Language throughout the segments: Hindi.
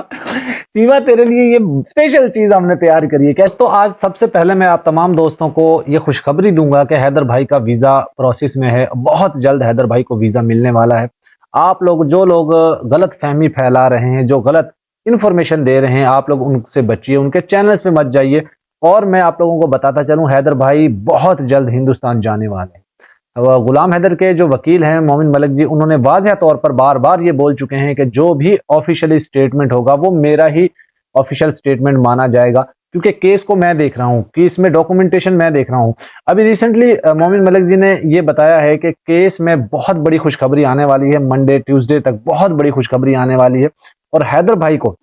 सीमा तेरे लिए ये स्पेशल चीज हमने तैयार करी है। कैसे? तो आज सबसे पहले मैं आप तमाम दोस्तों को ये खुशखबरी दूंगा कि हैदर भाई का वीजा प्रोसेस में है। बहुत जल्द हैदर भाई को वीजा मिलने वाला है। आप लोग जो लोग गलत फहमी फैला रहे हैं, जो गलत इंफॉर्मेशन दे रहे हैं, आप लोग उनसे बचिए, उनके चैनल्स पे मत जाइए। और मैं आप लोगों को बताता चलूं, हैदर भाई बहुत जल्द हिंदुस्तान जाने वाले हैं। गुलाम हैदर के जो वकील हैं मोमिन मलिक जी, उन्होंने वाज़ह तौर पर बार बार ये बोल चुके हैं कि जो भी ऑफिशियली स्टेटमेंट होगा वो मेरा ही ऑफिशियल स्टेटमेंट माना जाएगा, क्योंकि केस को मैं देख रहा हूँ, केस में डॉक्यूमेंटेशन मैं देख रहा हूँ। अभी रिसेंटली मोमिन मलिक जी ने ये बताया है कि केस में बहुत बड़ी खुशखबरी आने वाली है, मंडे ट्यूसडे तक बहुत बड़ी खुशखबरी आने वाली है। और हैदर भाई को,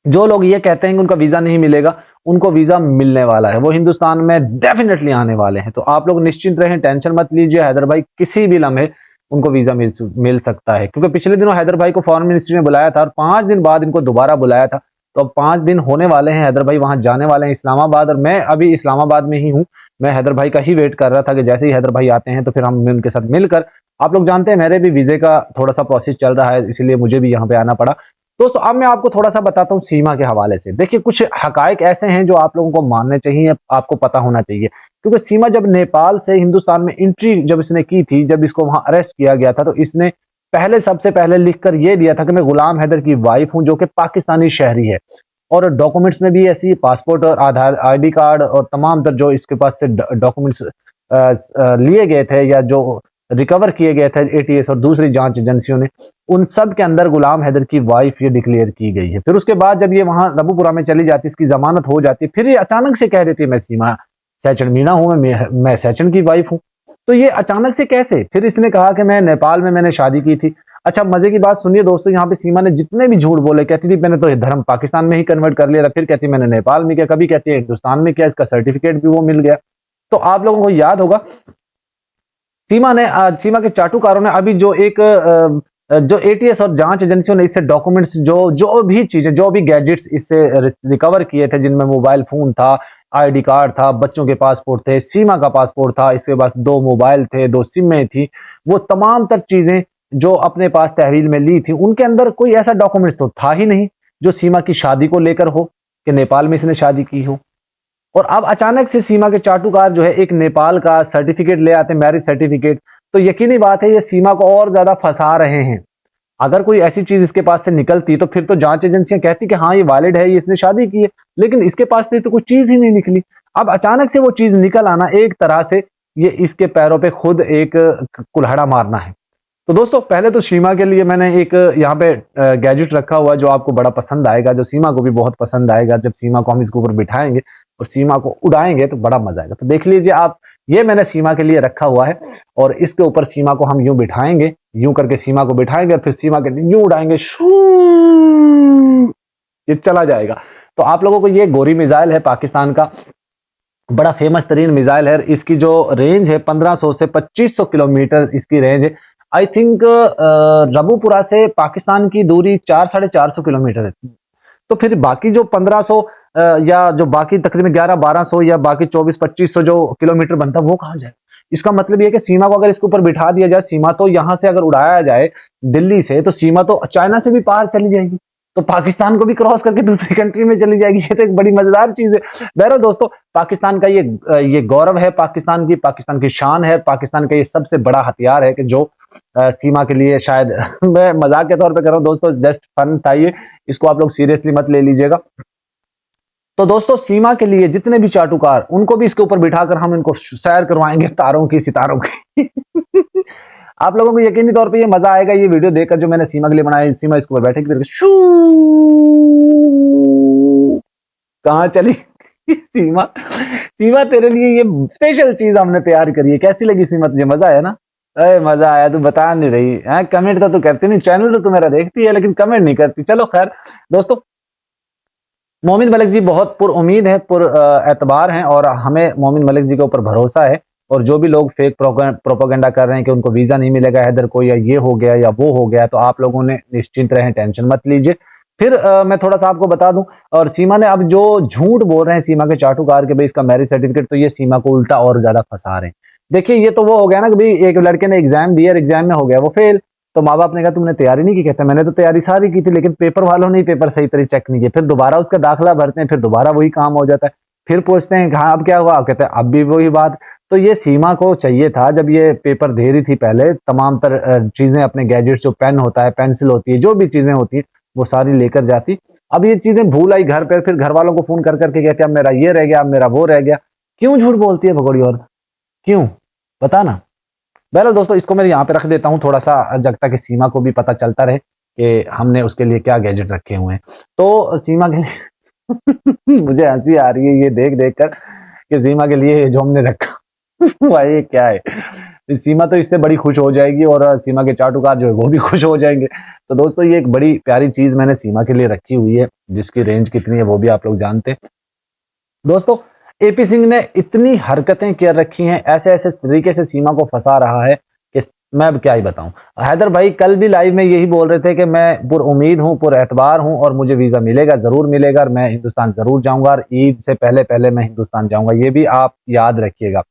जो लोग ये कहते हैं कि उनका वीजा नहीं मिलेगा, उनको वीजा मिलने वाला है, वो हिंदुस्तान में डेफिनेटली आने वाले हैं। तो आप लोग निश्चिंत रहें, टेंशन मत लीजिए। हैदर भाई किसी भी लम्हे उनको वीजा मिल सकता है, क्योंकि पिछले दिनों हैदर भाई को फॉरेन मिनिस्ट्री में बुलाया था और 5 दिन बाद इनको दोबारा बुलाया था। तो अब 5 दिन होने वाले हैं, हैदर भाई वहां जाने वाले हैं इस्लामाबाद, और मैं अभी इस्लामाबाद में ही हूँ। मैं हैदर भाई का ही वेट कर रहा था कि जैसे ही हैदर भाई आते हैं तो फिर हम उनके साथ मिलकर, आप लोग जानते हैं मेरे भी वीजे का थोड़ा सा प्रोसेस चल रहा है, इसलिए मुझे भी यहाँ पे आना पड़ा। दोस्तों अब मैं आपको थोड़ा सा बताता हूँ सीमा के हवाले से। देखिए, कुछ हकायक ऐसे हैं जो आप लोगों को मानने चाहिए, आपको पता होना चाहिए। क्योंकि सीमा जब नेपाल से हिंदुस्तान में एंट्री जब इसने की थी, जब इसको वहां अरेस्ट किया गया था, तो इसने पहले सबसे पहले लिखकर यह दिया था कि मैं गुलाम हैदर की वाइफ हूं, जो कि पाकिस्तानी शहरी है। और डॉक्यूमेंट्स में भी ऐसी पासपोर्ट और आधार आईडी कार्ड और तमाम तर जो इसके पास से डॉक्यूमेंट्स लिए गए थे या जो रिकवर किए गए थे एटीएस और दूसरी जांच एजेंसियों ने, उन सब के अंदर गुलाम हैदर की वाइफ ये डिक्लेयर की गई है। फिर उसके बाद जब ये वहां रबूपुरा में चली जाती, इसकी जमानत हो जाती, फिर ये अचानक से कह देती है मैं सीमा सैचन मीणा हूं, मैं सैचन की वाइफ हूं। तो ये अचानक से कैसे? फिर इसने कहा कि मैं नेपाल में मैंने शादी की थी। अच्छा, मजे की बात सुनिए दोस्तों, यहाँ पे सीमा ने जितने भी झूठ बोले, कहती थी मैंने तो ये धर्म पाकिस्तान में ही कन्वर्ट कर लिया था, फिर कहती मैंने नेपाल में किया, कभी कहती है हिंदुस्तान में किया, इसका सर्टिफिकेट भी वो मिल गया। तो आप लोगों को याद होगा, सीमा के चाटुकारों ने अभी जो एक जो एटीएस और जांच एजेंसियों ने इससे डॉक्यूमेंट्स, जो जो भी चीजें, जो भी गैजेट्स इससे रिकवर किए थे, जिनमें मोबाइल फोन था, आईडी कार्ड था, बच्चों के पासपोर्ट थे, सीमा का पासपोर्ट था, इसके पास 2 मोबाइल थे, 2 सिमें थी, वो तमाम तर चीजें जो अपने पास तहवील में ली थी, उनके अंदर कोई ऐसा डॉक्यूमेंट्स तो था ही नहीं जो सीमा की शादी को लेकर हो, कि नेपाल में इसने शादी की हो। और अब अचानक से सीमा के चाटुकार जो है एक नेपाल का सर्टिफिकेट ले आते हैं, मैरिज सर्टिफिकेट। तो यकीनी बात है ये सीमा को और ज्यादा फंसा रहे हैं। अगर कोई ऐसी चीज इसके पास से निकलती तो फिर तो जांच एजेंसियां कहती कि हाँ ये वैलिड है, ये इसने शादी की है, लेकिन इसके पास से तो कोई चीज ही नहीं निकली। अब अचानक से वो चीज निकल आना, एक तरह से ये इसके पैरों पे खुद एक कुल्हाड़ा मारना है। तो दोस्तों पहले तो सीमा के लिए मैंने एक यहाँ पे गैजेट रखा हुआ है जो आपको बड़ा पसंद आएगा, जो सीमा को भी बहुत पसंद आएगा। जब सीमा को हम इसके ऊपर बिठाएंगे और सीमा को उड़ाएंगे तो बड़ा मजा आएगा। तो देख लीजिए आप, ये मैंने सीमा के लिए रखा हुआ है, और इसके ऊपर सीमा को हम यूं बिठाएंगे, यूं करके सीमा को बिठाएंगे और फिर सीमा के यूं उड़ाएंगे, शू, ये चला जाएगा। तो आप लोगों को ये गोरी मिसाइल है, पाकिस्तान का बड़ा फेमस तरीन मिसाइल है। इसकी जो रेंज है 1500 से 2500 किलोमीटर इसकी रेंज है। आई थिंक रबूपुरा से पाकिस्तान की दूरी 400-450 किलोमीटर है। तो फिर बाकी जो 1500 या जो बाकी तकरीबन 1100-1200 या बाकी 2400-2500 जो किलोमीटर बनता है वो कहाँ जाए? इसका मतलब ये है कि सीमा को अगर इसके ऊपर बिठा दिया जाए, सीमा तो यहां से अगर उड़ाया जाए दिल्ली से, तो सीमा तो चाइना से भी पार चली जाएगी, तो पाकिस्तान को भी क्रॉस करके दूसरी कंट्री में चली जाएगी। ये तो एक बड़ी मजेदार चीज है। बहरहाल दोस्तों, पाकिस्तान का ये गौरव है, पाकिस्तान की शान है, पाकिस्तान का ये सबसे बड़ा हथियार है कि जो सीमा के लिए शायद मैं मजाक के तौर पे कर रहा हूँ दोस्तों, जस्ट फन था ये, इसको आप लोग सीरियसली मत ले लीजिएगा। तो दोस्तों सीमा के लिए जितने भी चाटुकार, उनको भी इसके ऊपर बिठाकर हम इनको सैर करवाएंगे तारों की, सितारों की। आप लोगों को यकीनी तौर पे ये मजा आएगा ये वीडियो देखकर जो मैंने सीमा के लिए बनाया। सीमा इसके ऊपर बैठेगी, फिर शू, कहाँ चली? सीमा, सीमा तेरे लिए ये स्पेशल चीज हमने तैयार करी है। कैसी लगी सीमा तुझे? मजा आया ना? अरे मजा आया, तू बता नहीं रही है, कमेंट तो तू करती नहीं, चैनल तो तू मेरा देखती है लेकिन कमेंट नहीं करती। चलो खैर दोस्तों, मोमिन मलिक जी बहुत पुर उम्मीद है, पुर एतबार हैं, और हमें मोमिन मलिक जी के ऊपर भरोसा है। और जो भी लोग फेक प्रोपोगंडा कर रहे हैं कि उनको वीजा नहीं मिलेगा हैदर को, या ये हो गया या वो हो गया, तो आप लोगों ने निश्चिंत रहें, टेंशन मत लीजिए। फिर मैं थोड़ा सा आपको बता दूं, और सीमा ने अब जो झूठ बोल रहे हैं सीमा के चाटुकार के भाई इसका मैरिज सर्टिफिकेट, तो ये सीमा को उल्टा और ज्यादा फंसा रहे हैं। देखिए, ये तो वो हो गया ना कि भाई एक लड़के ने एग्जाम दिया, एग्जाम में हो गया वो फेल, तो माँ बाप ने कहा तुमने तैयारी नहीं की? कहते मैंने तो तैयारी सारी की थी, लेकिन पेपर वालों ने पेपर सही तरह चेक नहीं किया। फिर दोबारा उसका दाखिला भरते हैं, फिर दोबारा वही काम हो जाता है। फिर पूछते हैं हाँ अब क्या हुआ? कहते हैं अब भी वही बात। तो ये सीमा को चाहिए था, जब ये पेपर दे रही थी पहले, तमाम तर चीजें, अपने गैजेट्स, जो पेन होता है, पेंसिल होती है, जो भी चीजें होती है, वो सारी लेकर जाती। अब ये चीजें भूल आई घर पे, फिर घर वालों को फोन कर करके कहते अब मेरा ये रह गया, अब मेरा वो रह गया। क्यों झूठ बोलती है भगोड़ी औरत? क्यों? बता ना। बहरहाल दोस्तों, इसको मैं यहाँ पे रख देता हूँ थोड़ा सा, जब तक कि सीमा को भी पता चलता रहे कि हमने उसके लिए क्या गैजेट रखे हुए हैं। तो सीमा के लिए मुझे हंसी आ रही है ये देख देख कर कि सीमा के लिए जो हमने रखा भाई ये क्या है? सीमा तो इससे बड़ी खुश हो जाएगी और सीमा के चाटुकार जो है वो भी खुश हो जाएंगे। तो दोस्तों, ये एक बड़ी प्यारी चीज मैंने सीमा के लिए रखी हुई है, जिसकी रेंज कितनी है वो भी आप लोग जानते हैं। दोस्तों, एपी सिंह ने इतनी हरकतें कर रखी हैं, ऐसे ऐसे तरीके से सीमा को फंसा रहा है कि मैं अब क्या ही बताऊं। हैदर भाई कल भी लाइव में यही बोल रहे थे कि मैं पुर उम्मीद हूं, पुर एतबार हूं और मुझे वीजा मिलेगा, जरूर मिलेगा और मैं हिंदुस्तान जरूर जाऊंगा और ईद से पहले पहले मैं हिंदुस्तान जाऊंगा। ये भी आप याद रखिएगा।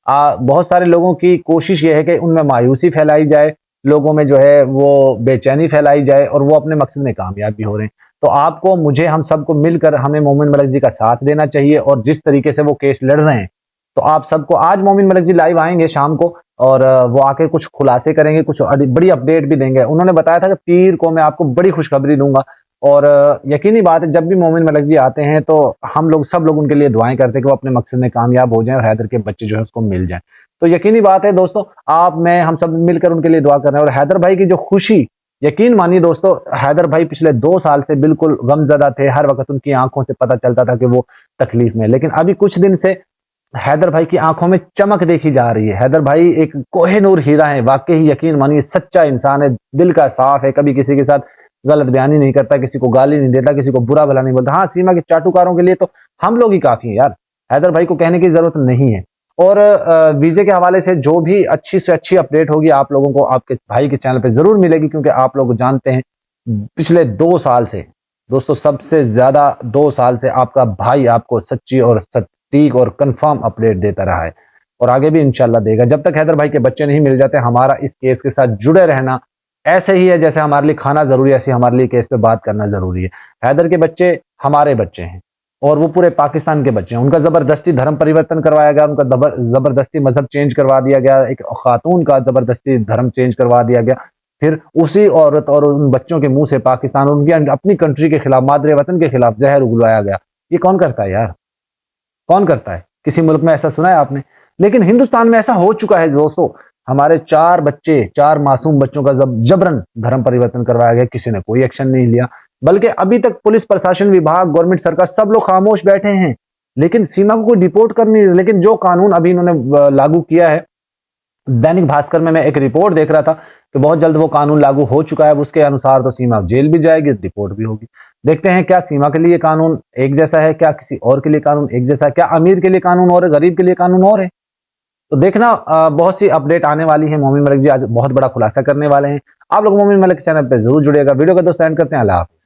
बहुत सारे लोगों की कोशिश ये है कि उनमें मायूसी फैलाई जाए, लोगों में जो है वो बेचैनी फैलाई जाए और वो अपने मकसद में कामयाब भी हो रहे हैं। तो आपको, मुझे, हम सबको मिलकर हमें मोमिन मलिक जी का साथ देना चाहिए और जिस तरीके से वो केस लड़ रहे हैं, तो आप सबको, आज मोमिन मलिक जी लाइव आएंगे शाम को और वो आके कुछ खुलासे करेंगे, कुछ बड़ी अपडेट भी देंगे। उन्होंने बताया था कि पीर को मैं आपको बड़ी खुशखबरी दूंगा और यकीनी बात है, जब भी मोमिन मलिक जी आते हैं तो हम लोग, सब लोग उनके लिए दुआएं करते हैं कि वो अपने मकसद में कामयाब हो जाएं और हैदर के बच्चे जो है उसको मिल जाएं। तो यकीनी बात है दोस्तों, आप, मैं, हम सब मिलकर उनके लिए दुआ कर रहे हैं। और हैदर भाई की जो खुशी, यकीन मानिए दोस्तों, हैदर भाई पिछले 2 साल से बिल्कुल गमजदा थे, हर वक्त उनकी आंखों से पता चलता था कि वो तकलीफ में, लेकिन अभी कुछ दिन से हैदर भाई की आंखों में चमक देखी जा रही है। हैदर भाई एक कोहिनूर हीरा है, वाकई यकीन मानिए, सच्चा इंसान है, दिल का साफ है, कभी किसी के साथ गलत बयानी नहीं करता, किसी को गाली नहीं देता, किसी को बुरा भला नहीं बोलता। हाँ, सीमा के चाटुकारों के लिए तो हम लोग ही काफी हैं यार, हैदर भाई को कहने की जरूरत नहीं है। और वीजे के हवाले से जो भी अच्छी से अच्छी अपडेट होगी आप लोगों को आपके भाई के चैनल पे जरूर मिलेगी, क्योंकि आप लोग जानते हैं पिछले 2 साल से दोस्तों, सबसे ज्यादा 2 साल से आपका भाई आपको सच्ची और सटीक और कंफर्म अपडेट देता रहा है और आगे भी इंशाल्लाह देगा। जब तक हैदर भाई के बच्चे नहीं मिल जाते, हमारा इस केस के साथ जुड़े रहना ऐसे ही है जैसे हमारे लिए खाना जरूरी है, ऐसे हमारे लिए केस पे बात करना जरूरी है। हैदर के बच्चे हमारे बच्चे हैं और वो पूरे पाकिस्तान के बच्चे हैं। उनका जबरदस्ती धर्म परिवर्तन करवाया गया, उनका जबरदस्ती मजहब चेंज करवा दिया गया, एक खातून का जबरदस्ती धर्म चेंज करवा दिया गया, फिर उसी औरत और उन बच्चों के मुंह से पाकिस्तान, उनकी अपनी कंट्री के खिलाफ, मादरे वतन के खिलाफ जहर उगलवाया गया। ये कौन करता है यार? कौन करता है? किसी मुल्क में ऐसा सुना है आपने? लेकिन हिंदुस्तान में ऐसा हो चुका है दोस्तों। हमारे 4 बच्चे, 4 मासूम बच्चों का जबरन धर्म परिवर्तन करवाया गया, किसी ने कोई एक्शन नहीं लिया, बल्कि अभी तक पुलिस प्रशासन, विभाग, गवर्नमेंट, सरकार, सब लोग खामोश बैठे हैं। लेकिन सीमा को कोई डिपोर्ट कर नहीं रहे। लेकिन जो कानून अभी इन्होंने लागू किया है, दैनिक भास्कर में मैं एक रिपोर्ट देख रहा था कि बहुत जल्द वो कानून लागू हो चुका है, उसके अनुसार तो सीमा जेल भी जाएगी, रिपोर्ट भी होगी। देखते हैं क्या सीमा के लिए कानून एक जैसा है, क्या किसी और के लिए कानून एक जैसा है, क्या अमीर के लिए कानून और है, गरीब के लिए कानून और है। तो देखना, बहुत सी अपडेट आने वाली है। मोमिन मलिक जी आज बहुत बड़ा खुलासा करने वाले हैं। आप लोग मोमिन मलिक के चैनल पे जरूर जुड़िएगा। वीडियो का दोस्त एंड करते हैं। अल्लाह हाफिज़।